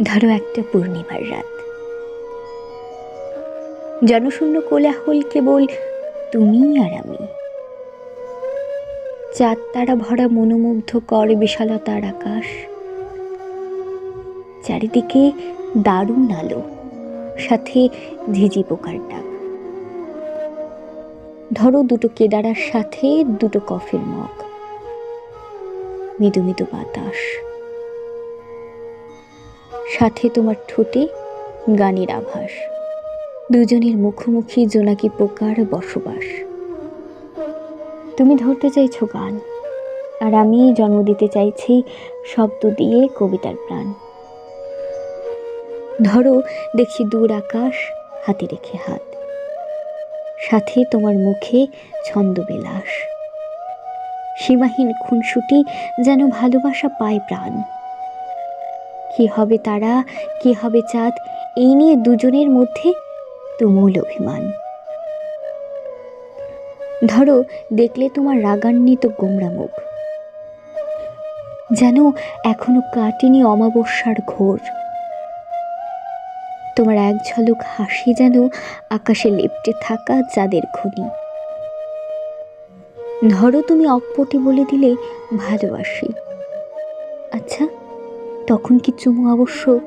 ধরো একটা পূর্ণিমার রাত, জনশূন্য কোলাহল, কেবল তুমি আর আমি। চাঁদ তারা ভরা মনোমুগ্ধকর বিশালতার আকাশ, চারিদিকে দারুণ আলো, সাথে ঝিঝি পোকার ডাক। ধরো দুটো কেদারার সাথে দুটো কফির মগ, মৃদু মৃদু বাতাস, সাথে তোমার ঠোঁটে গানের আভাস। দুজনের মুখোমুখি জোনাকি পোকার বসবাস। তুমি ধরতে চাইছো গান, আর আমি জন্ম দিতে চাইছি শব্দ দিয়ে কবিতার প্রাণ। ধরো দেখি দূর আকাশ, হাতে রেখে হাত, সাথে তোমার মুখে ছন্দবিলাস। সীমাহীন খুনসুটি, যেন ভালোবাসা পায় প্রাণ। কি হবে তারা, কি হবে চাঁদ, এই নিয়ে দুজনের মধ্যে তুমুল অভিমান। ধরো দেখলে তোমার রাগান্বিত গোমরা মুখ, যেন এখনো কাটেনি অমাবস্যার ঘোর। তোমার এক ঝলক হাসি যেন আকাশে লেপ্টে থাকা চাঁদের খনি। ধরো তুমি অকপটে বলে দিলে ভালোবাসি। আচ্ছা, তখন কি চুমু আবশ্যক?